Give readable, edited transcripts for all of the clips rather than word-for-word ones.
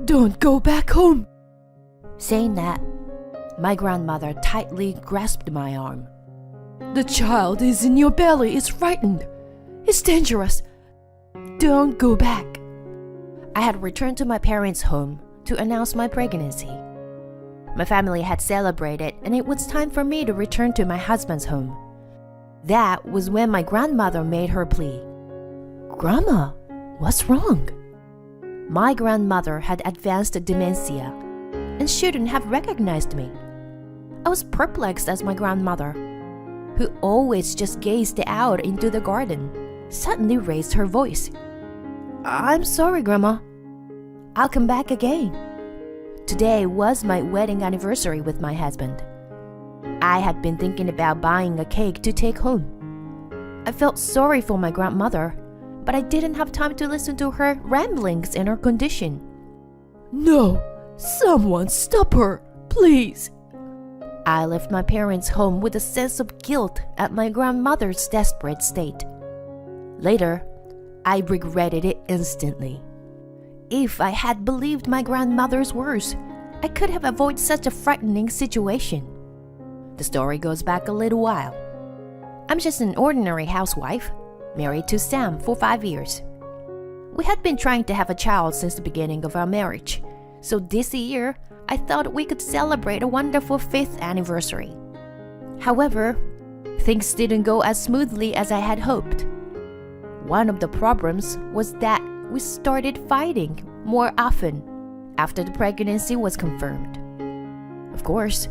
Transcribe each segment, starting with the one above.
Don't go back home. Saying that, my grandmother tightly grasped my arm. The child is in your belly. It's frightened. It's dangerous. Don't go back. I had returned to my parents' home to announce my pregnancy. My family had celebrated, and it was time for me to return to my husband's home. That was when my grandmother made her plea. "Grandma, what's wrong?" My grandmother had advanced dementia and shouldn't have recognized me. I was perplexed as my grandmother, who always just gazed out into the garden, suddenly raised her voice. "I'm sorry, Grandma. I'll come back again." Today was my wedding anniversary with my husband. I had been thinking about buying a cake to take home. I felt sorry for my grandmother, but I didn't have time to listen to her ramblings in her condition. No, someone stop her, please. I left my parents' home with a sense of guilt at my grandmother's desperate state. Later, I regretted it instantly. If I had believed my grandmother's words, I could have avoided such a frightening situation. The story goes back a little while. I'm just an ordinary housewife, married to Sam for 5 years. We had been trying to have a child since the beginning of our marriage, so this year I thought we could celebrate a wonderful 5th anniversary. However, things didn't go as smoothly as I had hoped. One of the problems was that we started fighting more often after the pregnancy was confirmed. Of course,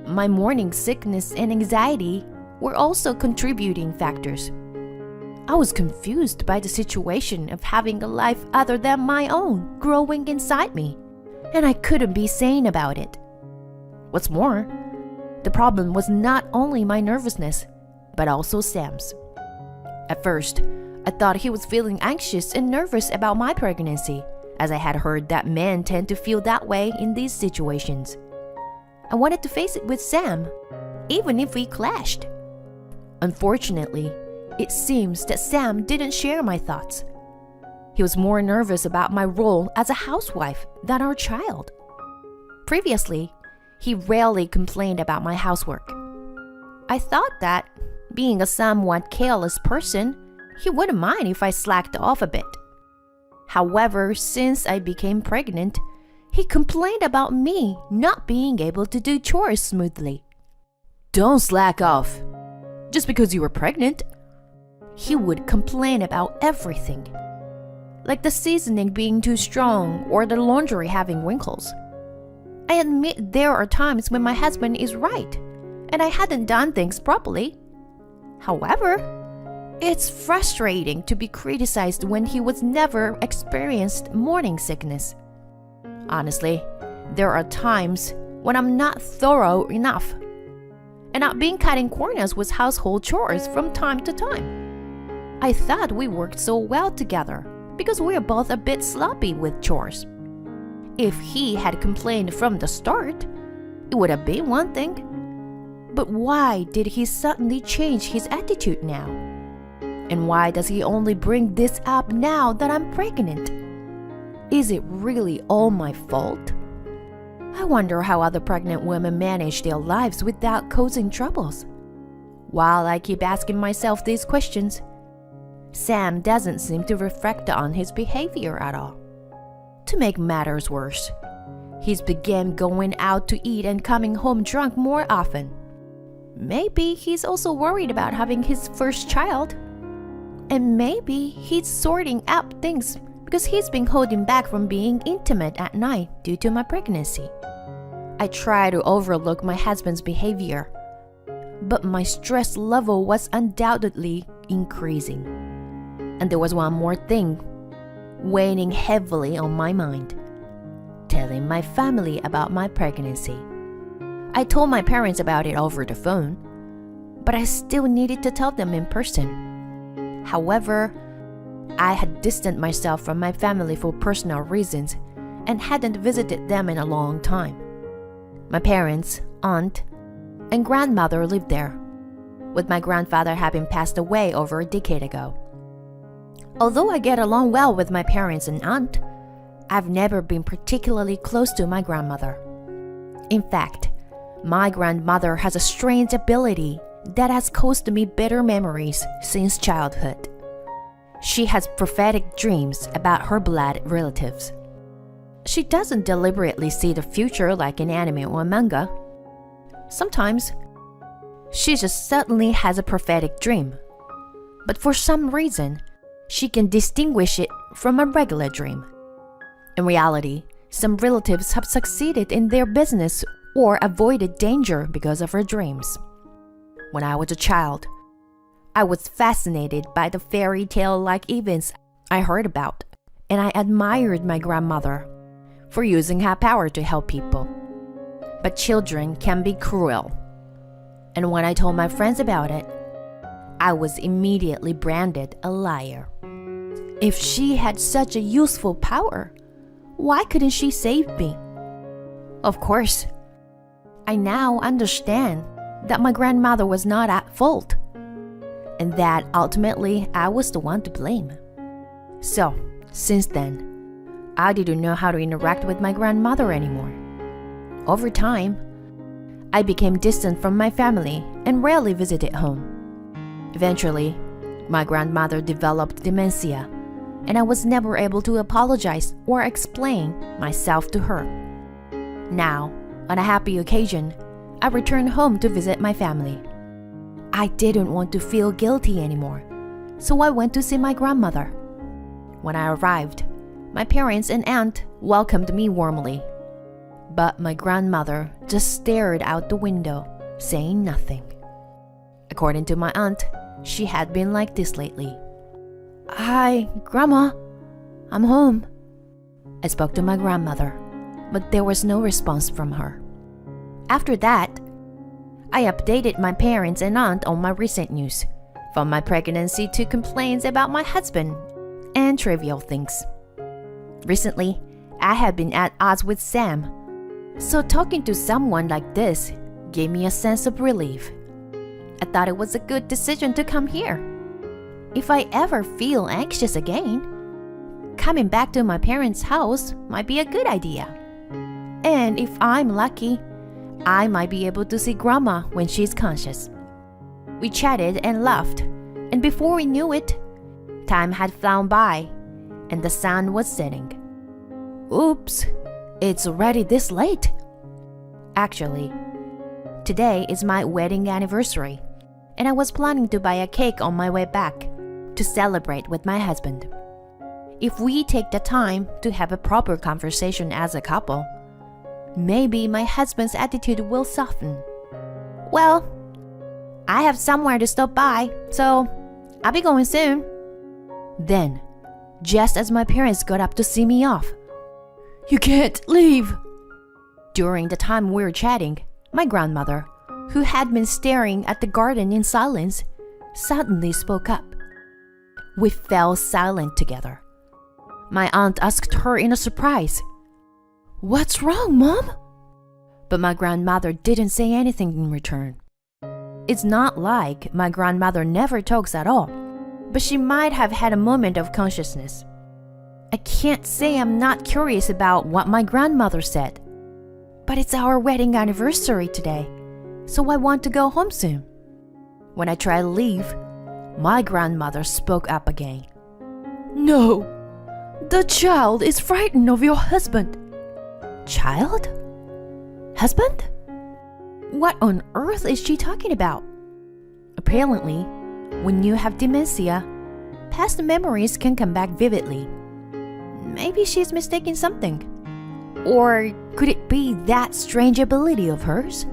my morning sickness and anxiety were also contributing factors. I was confused by the situation of having a life other than my own growing inside me, and I couldn't be sane about it. What's more, the problem was not only my nervousness, but also Sam's. At first, I thought he was feeling anxious and nervous about my pregnancy, as I had heard that men tend to feel that way in these situations. I wanted to face it with Sam, even if we clashed. Unfortunately, it seems that Sam didn't share my thoughts. He was more nervous about my role as a housewife than our child. Previously, he rarely complained about my housework. I thought that, being a somewhat careless person, he wouldn't mind if I slacked off a bit. However, since I became pregnant, he complained about me not being able to do chores smoothly. Don't slack off. Just because you were pregnant. He would complain about everything, like the seasoning being too strong or the laundry having wrinkles. I admit there are times when my husband is right, and I hadn't done things properly. However, it's frustrating to be criticized when he was never experienced morning sickness. Honestly, there are times when I'm not thorough enough, and I've been cutting corners with household chores from time to time. I thought we worked so well together because we're both a bit sloppy with chores. If he had complained from the start, it would have been one thing. But why did he suddenly change his attitude now? And why does he only bring this up now that I'm pregnant? Is it really all my fault? I wonder how other pregnant women manage their lives without causing troubles. While I keep asking myself these questions, Sam doesn't seem to reflect on his behavior at all. To make matters worse, he's began going out to eat and coming home drunk more often. Maybe he's also worried about having his first child. And maybe he's sorting out things because he's been holding back from being intimate at night due to my pregnancy. I try to overlook my husband's behavior, but my stress level was undoubtedly increasing. And there was one more thing weighing heavily on my mind: telling my family about my pregnancy. I told my parents about it over the phone, but I still needed to tell them in person. However, I had distanced myself from my family for personal reasons and hadn't visited them in a long time. My parents, aunt, and grandmother lived there, with my grandfather having passed away over a decade ago. Although I get along well with my parents and aunt, I've never been particularly close to my grandmother. In fact, my grandmother has a strange ability that has caused me bitter memories since childhood. She has prophetic dreams about her blood relatives. She doesn't deliberately see the future like in anime or manga. Sometimes, she just suddenly has a prophetic dream. But for some reason, she can distinguish it from a regular dream. In reality, some relatives have succeeded in their business or avoided danger because of her dreams. When I was a child, I was fascinated by the fairy tale-like events I heard about, and I admired my grandmother for using her power to help people. But children can be cruel. And when I told my friends about it, I was immediately branded a liar. If she had such a useful power, why couldn't she save me? Of course, I now understand that my grandmother was not at fault, and that ultimately I was the one to blame. So, since then, I didn't know how to interact with my grandmother anymore. Over time, I became distant from my family and rarely visited home. Eventually, my grandmother developed dementia, and I was never able to apologize or explain myself to her. Now, on a happy occasion, I returned home to visit my family. I didn't want to feel guilty anymore, so I went to see my grandmother. When I arrived, my parents and aunt welcomed me warmly. But my grandmother just stared out the window, saying nothing. According to my aunt, she had been like this lately. "Hi, Grandma. I'm home." I spoke to my grandmother, but there was no response from her. After that, I updated my parents and aunt on my recent news, from my pregnancy to complaints about my husband, and trivial things. Recently, I had been at odds with Sam, so talking to someone like this gave me a sense of relief. I thought it was a good decision to come here. If I ever feel anxious again, coming back to my parents' house might be a good idea. And if I'm lucky, I might be able to see Grandma when she's conscious. We chatted and laughed, and before we knew it, time had flown by, and the sun was setting. Oops, it's already this late. Actually, today is my wedding anniversary, and I was planning to buy a cake on my way back to celebrate with my husband. If we take the time to have a proper conversation as a couple, maybe my husband's attitude will soften. Well, I have somewhere to stop by, so I'll be going soon. Then, just as my parents got up to see me off, You can't leave. during the time we were chatting, my grandmother, who had been staring at the garden in silence, suddenly spoke up. We fell silent together. My aunt asked her in a surprise, What's wrong, Mom? but my grandmother didn't say anything in return. It's not like my grandmother never talks at all, but she might have had a moment of consciousness. I can't say I'm not curious about what my grandmother said, but it's our wedding anniversary today, so I want to go home soon. When I tried to leave, my grandmother spoke up again. No, the child is frightened of your husband. Child? Husband? What on earth is she talking about? Apparently, when you have dementia, past memories can come back vividly. Maybe she's mistaken something. Or could it be that strange ability of hers?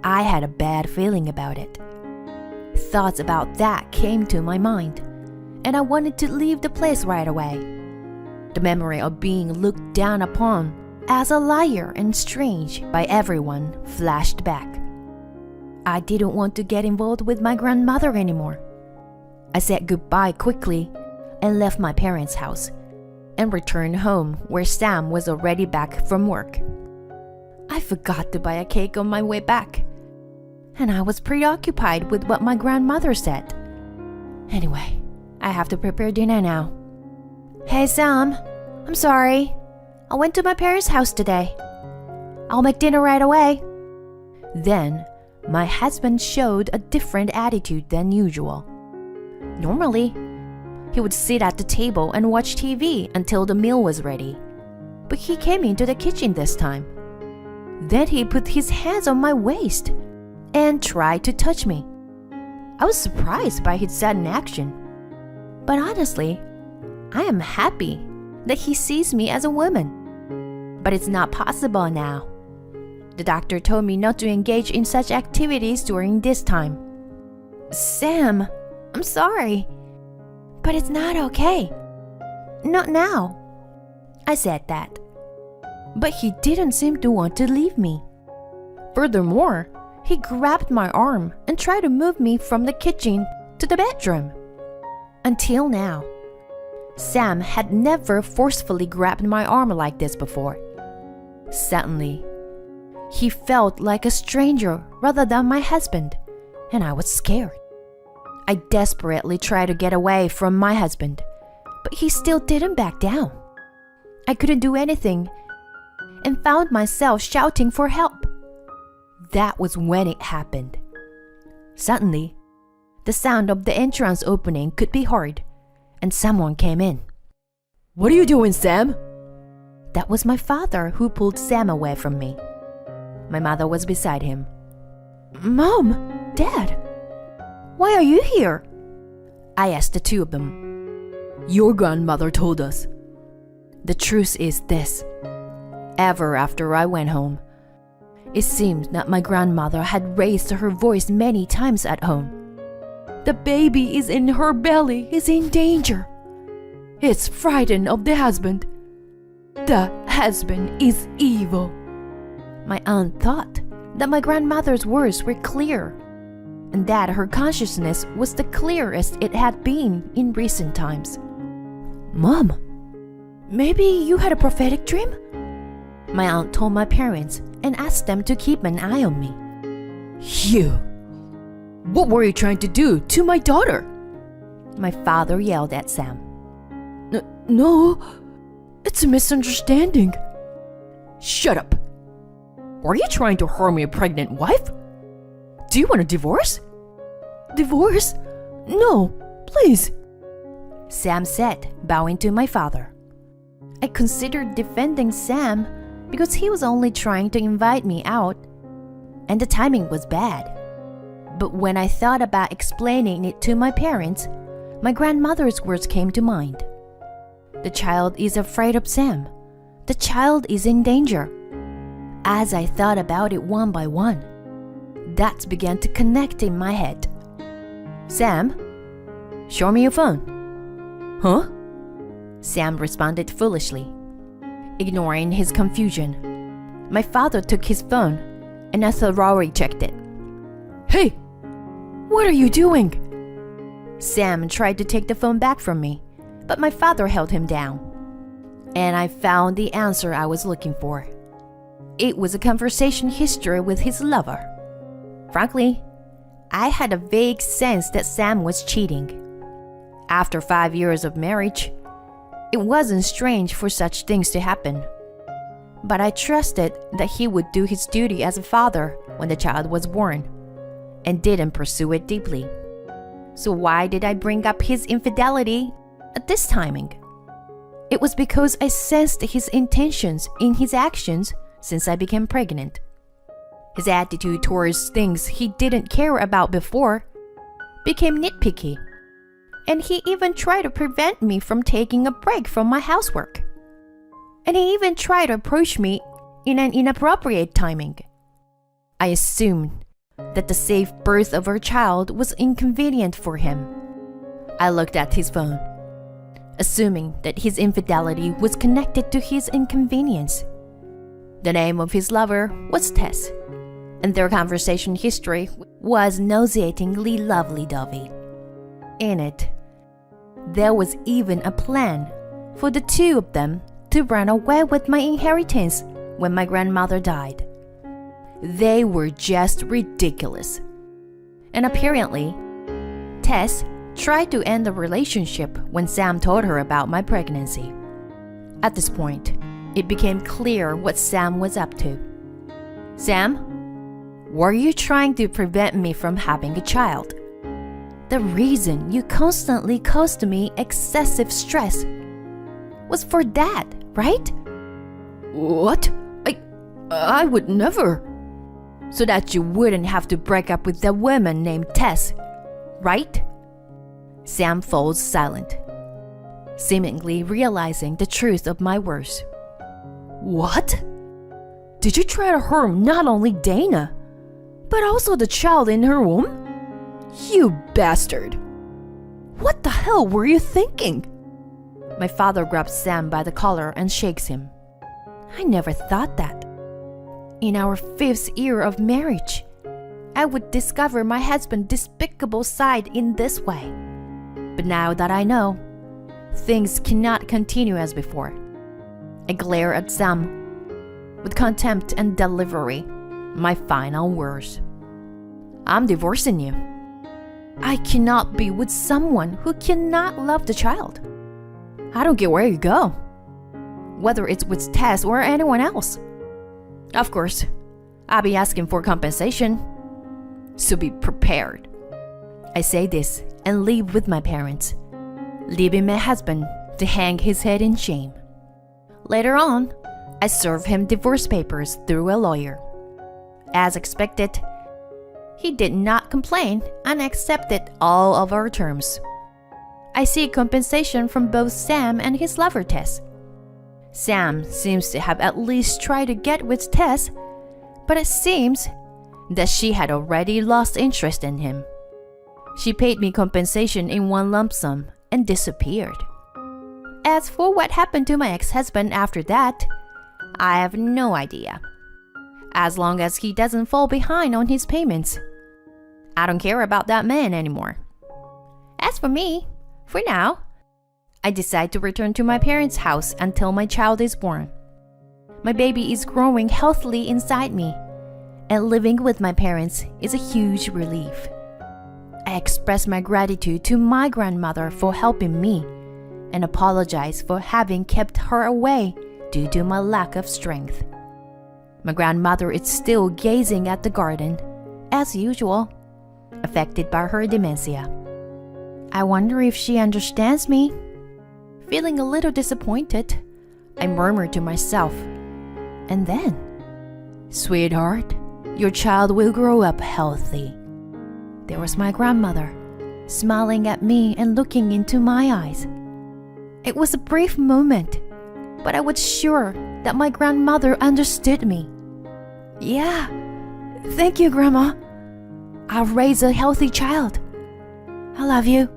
I had a bad feeling about it. Thoughts about that came to my mind, and I wanted to leave the place right away. The memory of being looked down upon as a liar and strange by everyone flashed back. I didn't want to get involved with my grandmother anymore. I said goodbye quickly and left my parents' house and returned home where Sam was already back from work. I forgot to buy a cake on my way back, and I was preoccupied with what my grandmother said. Anyway, I have to prepare dinner now. Hey Sam, I'm sorry. I went to my parents' house today. I'll make dinner right away. Then, my husband showed a different attitude than usual. Normally, he would sit at the table and watch TV until the meal was ready. But he came into the kitchen this time. Then he put his hands on my waist and tried to touch me. I was surprised by his sudden action. But honestly, I am happy that he sees me as a woman. But it's not possible now. The doctor told me not to engage in such activities during this time. Sam, I'm sorry, but it's not okay. Not now. I said that. But he didn't seem to want to leave me. Furthermore, he grabbed my arm and tried to move me from the kitchen to the bedroom. Until now, Sam had never forcefully grabbed my arm like this before. Suddenly, he felt like a stranger rather than my husband, and I was scared. I desperately tried to get away from my husband, but he still didn't back down. I couldn't do anything and found myself shouting for help. That was when it happened. Suddenly, the sound of the entrance opening could be heard, and someone came in. What are you doing, Sam? That was my father who pulled Sam away from me. My mother was beside him. Mom, Dad, why are you here? I asked the two of them. Your grandmother told us. The truth is this. Ever after I went home, it seemed that my grandmother had raised her voice many times at home. The baby is in her belly is in danger. It's frightened of the husband. The husband is evil. My aunt thought that my grandmother's words were clear, and that her consciousness was the clearest it had been in recent times. Mom, maybe you had a prophetic dream? My aunt told my parents and asked them to keep an eye on me. You! What were you trying to do to my daughter? My father yelled at Sam. No, it's a misunderstanding. Shut up! Are you trying to harm your pregnant wife? Do you want a divorce? Divorce? No, please. Sam said, bowing to my father. I considered defending Sam because he was only trying to invite me out, and the timing was bad. But when I thought about explaining it to my parents, my grandmother's words came to mind. The child is afraid of Sam. The child is in danger. As I thought about it one by one, dots began to connect in my head. Sam, show me your phone. Huh? Sam responded foolishly. Ignoring his confusion, my father took his phone and I thoroughly checked it. Hey, what are you doing? Sam tried to take the phone back from me, but my father held him down. And I found the answer I was looking for. It was a conversation history with his lover. Frankly, I had a vague sense that Sam was cheating. After 5 years of marriage, it wasn't strange for such things to happen. But I trusted that he would do his duty as a father when the child was born, and didn't pursue it deeply. So why did I bring up his infidelity at this timing? It was because I sensed his intentions in his actions since I became pregnant. His attitude towards things he didn't care about before became nitpicky, and he even tried to prevent me from taking a break from my housework. And he even tried to approach me in an inappropriate timing. I assumed that the safe birth of our child was inconvenient for him. I looked at his phone, assuming that his infidelity was connected to his inconvenience. The name of his lover was Tess, and their conversation history was nauseatingly lovey-dovey. In it, there was even a plan for the two of them to run away with my inheritance when my grandmother died. They were just ridiculous. And apparently, Tess tried to end the relationship when Sam told her about my pregnancy. At this point, it became clear what Sam was up to. Sam, were you trying to prevent me from having a child? The reason you constantly caused me excessive stress was for that, right? What? I would never. So that you wouldn't have to break up with that woman named Tess, right? Sam falls silent, seemingly realizing the truth of my words. What? Did you try to harm not only Dana, but also the child in her womb? You bastard! What the hell were you thinking? My father grabs Sam by the collar and shakes him. I never thought that. In our 5th year of marriage, I would discover my husband's despicable side in this way. But now that I know, things cannot continue as before. I glare at Sam with contempt and delivery my final words. I'm divorcing you. I cannot be with someone who cannot love the child. I don't care where you go, whether it's with Tess or anyone else. Of course, I'll be asking for compensation, so be prepared. I say this and leave with my parents, leaving my husband to hang his head in shame. Later on, I serve him divorce papers through a lawyer. As expected, he did not complain and accepted all of our terms. I seek compensation from both Sam and his lover Tess. Sam seems to have at least tried to get with Tess, but it seems that she had already lost interest in him. She paid me compensation in one lump sum and disappeared. As for what happened to my ex-husband after that, I have no idea. As long as he doesn't fall behind on his payments, I don't care about that man anymore. As for me, for now, I decide to return to my parents' house until my child is born. My baby is growing healthily inside me, and living with my parents is a huge relief. I express my gratitude to my grandmother for helping me and apologize for having kept her away due to my lack of strength. My grandmother is still gazing at the garden, as usual, affected by her dementia. I wonder if she understands me. Feeling a little disappointed, I murmur to myself, and then, "Sweetheart, your child will grow up healthy." There was my grandmother, smiling at me and looking into my eyes. It was a brief moment, but I was sure that my grandmother understood me. "Yeah, thank you, Grandma. I'll raise a healthy child. I love you."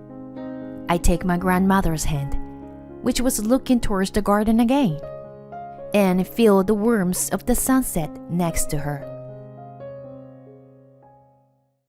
I take my grandmother's hand, which was looking towards the garden again, and feel the warmth of the sunset next to her.